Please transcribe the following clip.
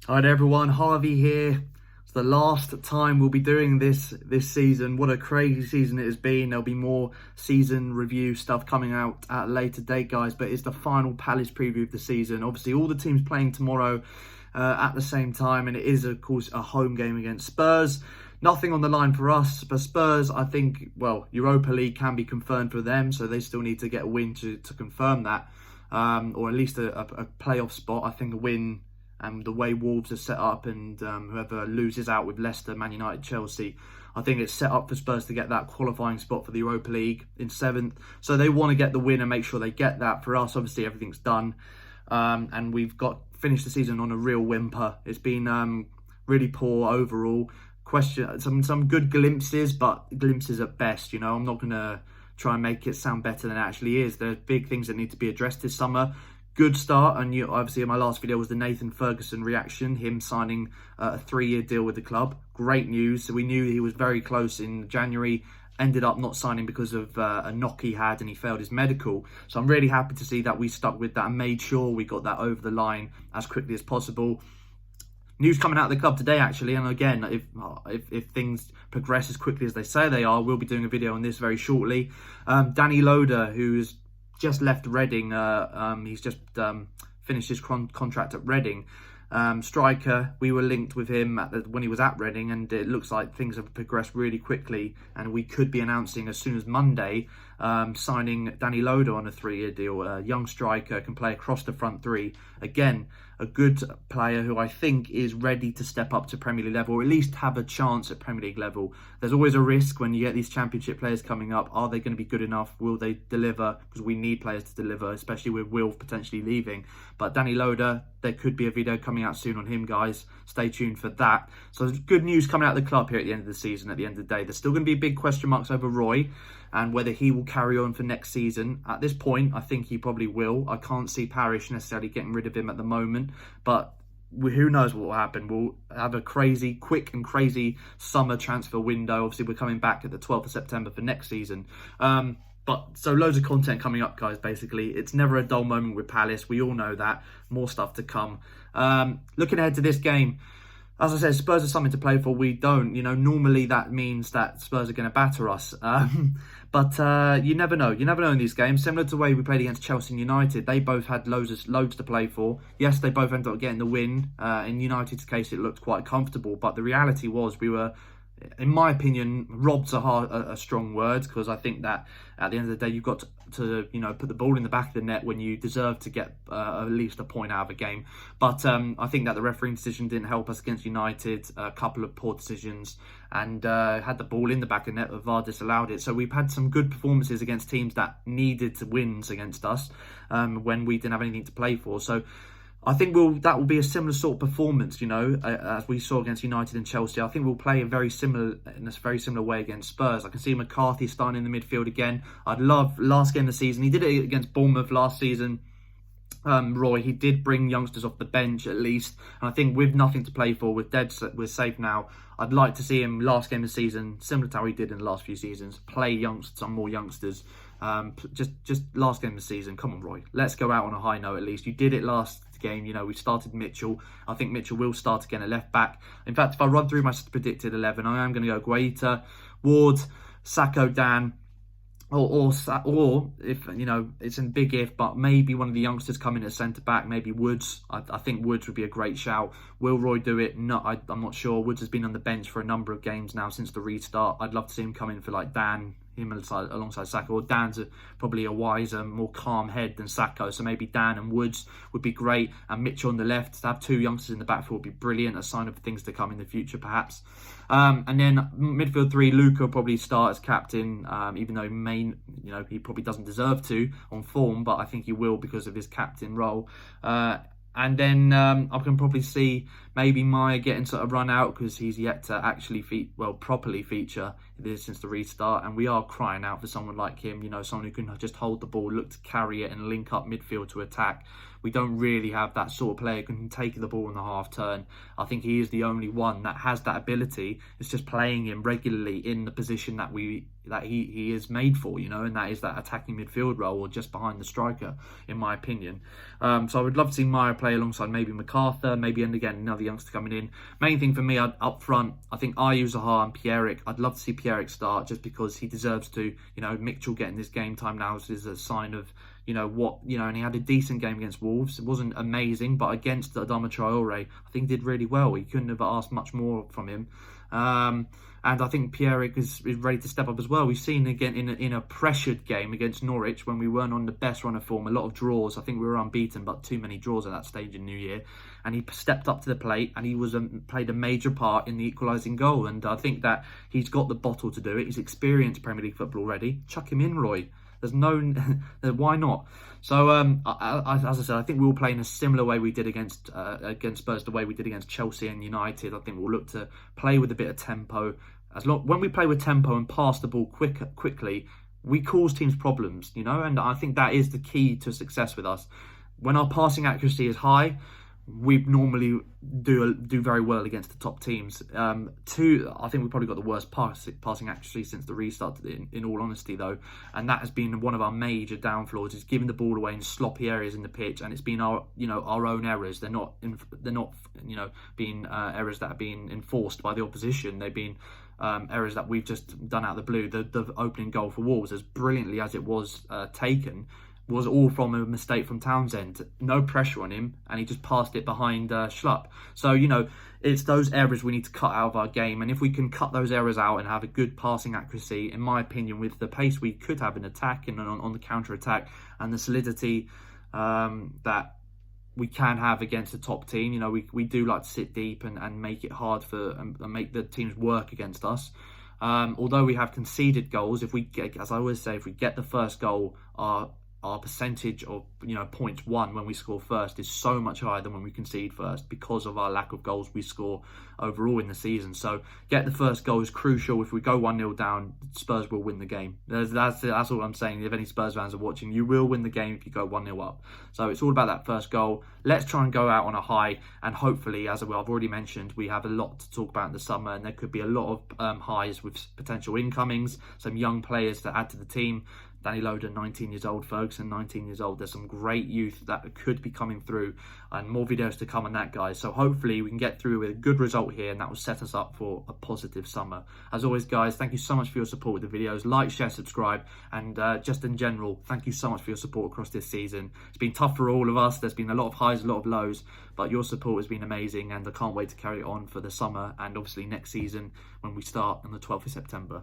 Alright everyone, Harvey here. It's the last time we'll be doing this season. What a crazy season it has been. There'll be more season review stuff coming out at a later date, guys, but it's the final Palace preview of the season. Obviously, all the teams playing tomorrow at the same time, and it is, of course, a home game against Spurs. Nothing on the line for us, but Spurs, I think, well, Europa League can be confirmed for them, so they still need to get a win to confirm that, or at least a playoff spot. I think a win, and the way Wolves are set up, and whoever loses out with Leicester, Man United, Chelsea, I think it's set up for Spurs to get that qualifying spot for the Europa League in 7th. So they want to get the win and make sure they get that. For us, obviously, everything's done. And we've finished the season on a real whimper. It's been really poor overall. Some good glimpses, but glimpses at best. You know, I'm not going to try and make it sound better than it actually is. There's big things that need to be addressed this summer. Good start, and obviously in my last video was the Nathan Ferguson reaction, him signing a 3-year deal with the club. Great news. So we knew he was very close in January, ended up not signing because of a knock he had and he failed his medical. So I'm really happy to see that we stuck with that and made sure we got that over the line as quickly as possible. News coming out of the club today, actually, and again, if things progress as quickly as they say they are, we'll be doing a video on this very shortly. Danny Loader, who's just left Reading. He's just finished his contract at Reading. Striker, we were linked with him when he was at Reading, and it looks like things have progressed really quickly, and we could be announcing as soon as Monday signing Danny Loader on a 3-year deal. A young striker, can play across the front three. Again, a good player who I think is ready to step up to Premier League level, or at least have a chance at Premier League level. There's always a risk when you get these Championship players coming up. Are they going to be good enough? Will they deliver? Because we need players to deliver, especially with Will potentially leaving. But Danny Loader, there could be a video coming out soon on him, guys. Stay tuned for that. So there's good news coming out of the club here at the end of the season, at the end of the day. There's still going to be big question marks over Roy and whether he will carry on for next season. At this point, I think he probably will. I can't see Parish necessarily getting rid of him at the moment, but who knows what will happen. We'll have a quick and crazy summer transfer window. Obviously, we're coming back at the 12th of September for next season. But so loads of content coming up, guys, basically. It's never a dull moment with Palace. We all know that. More stuff to come. Looking ahead to this game, as I said, Spurs are something to play for. We don't. You know, normally that means that Spurs are going to batter us. But you never know. You never know in these games. Similar to the way we played against Chelsea and United, they both had loads to play for. Yes, they both ended up getting the win. In United's case, it looked quite comfortable. But the reality was we were, in my opinion, robbed's a strong word, because I think that at the end of the day, you've got to put the ball in the back of the net when you deserve to get at least a point out of a game. But I think that the refereeing decision didn't help us against United. A couple of poor decisions, and had the ball in the back of the net, but VAR disallowed it. So we've had some good performances against teams that needed wins against us when we didn't have anything to play for. So I think that will be a similar sort of performance, as we saw against United and Chelsea. I think we'll play in a very similar way against Spurs. I can see McCarthy starting in the midfield again. I'd love last game of the season. He did it against Bournemouth last season. Roy, he did bring youngsters off the bench at least, and I think with nothing to play for, we're safe now. I'd like to see him last game of the season, similar to how he did in the last few seasons, play some more youngsters. Just last game of the season. Come on, Roy, let's go out on a high note at least. You did it last game. We started Mitchell. I think Mitchell will start again at left back. In fact, if I run through my predicted 11, I am going to go Guaita, Ward, Sacco, Dan, or if it's a big if, but maybe one of the youngsters come in at centre back, maybe Woods. I think Woods would be a great shout. Will Roy do it? No, I'm not sure. Woods has been on the bench for a number of games now since the restart. I'd love to see him come in for like Dan, him alongside Sacco. Or Dan's probably a wiser, more calm head than Sacco, so maybe Dan and Woods would be great, and Mitchell on the left. To have two youngsters in the backfield would be brilliant, a sign of things to come in the future perhaps. And then midfield 3, Luca will probably start as captain, even though he probably doesn't deserve to on form, but I think he will because of his captain role. And then I can probably see maybe Maya getting sort of run out, because he's yet to actually properly feature this since the restart. And we are crying out for someone like him, someone who can just hold the ball, look to carry it and link up midfield to attack. we don't really have that sort of player who can take the ball in the half turn. I think he is the only one that has that ability. It's just playing him regularly in the position that he is made for, you know, and that is that attacking midfield role or just behind the striker, in my opinion. So I would love to see Maya play alongside maybe MacArthur, maybe, and again, another youngster coming in. Main thing for me up front, I think Ayew, Zaha and Pierre-Emerick. I'd love to see Pierre-Emerick start just because he deserves to. You know, Mitchell getting this game time now is a sign of, you know, what, you know, and he had a decent game against Wolves. It wasn't amazing, but against Adama Traore, I think he did really well. He couldn't have asked much more from him. And I think Pierre-Emerick is ready to step up as well. We've seen again in a pressured game against Norwich when we weren't on the best run of form, a lot of draws. I think we were unbeaten, but too many draws at that stage in New Year. And he stepped up to the plate and he played a major part in the equalising goal. And I think that he's got the bottle to do it. He's experienced Premier League football already. Chuck him in, Roy. There's no, why not? So, as I said, I think we will play in a similar way we did against Spurs, the way we did against Chelsea and United. I think we'll look to play with a bit of tempo. When we play with tempo and pass the ball quickly, we cause teams problems, you know, and I think that is the key to success with us. When our passing accuracy is high, we normally do very well against the top teams. I think we probably got the worst passing accuracy since the restart, in all honesty, though, and that has been one of our major downfalls, is giving the ball away in sloppy areas in the pitch, and it's been our own errors. They're not being errors that have been enforced by the opposition. They've been errors that we've just done out of the blue. The opening goal for Wolves, as brilliantly as it was taken, was all from a mistake from Townsend. No pressure on him, and he just passed it behind Schlupp. So, you know, it's those errors we need to cut out of our game. And if we can cut those errors out and have a good passing accuracy, in my opinion, with the pace we could have in attack and on the counter-attack, and the solidity that we can have against a top team, you know, we do like to sit deep and make it hard and make the teams work against us. Although we have conceded goals, if we get, as I always say, if we get the first goal, our percentage of, you know, points won when we score first is so much higher than when we concede first, because of our lack of goals we score overall in the season. So get the first goal is crucial. If we go 1-0 down, Spurs will win the game. That's all I'm saying. If any Spurs fans are watching, you will win the game if you go 1-0 up. So it's all about that first goal. Let's try and go out on a high, and hopefully, as I've already mentioned, we have a lot to talk about in the summer, and there could be a lot of highs with potential incomings, some young players to add to the team. Danny Loden, 19 years old, Ferguson, 19 years old. There's some great youth that could be coming through, and more videos to come on that, guys. So hopefully we can get through with a good result here, and that will set us up for a positive summer. As always, guys, thank you so much for your support with the videos. Like, share, subscribe, and just in general, thank you so much for your support across this season. It's been tough for all of us. There's been a lot of highs, a lot of lows, but your support has been amazing, and I can't wait to carry it on for the summer and obviously next season when we start on the 12th of September.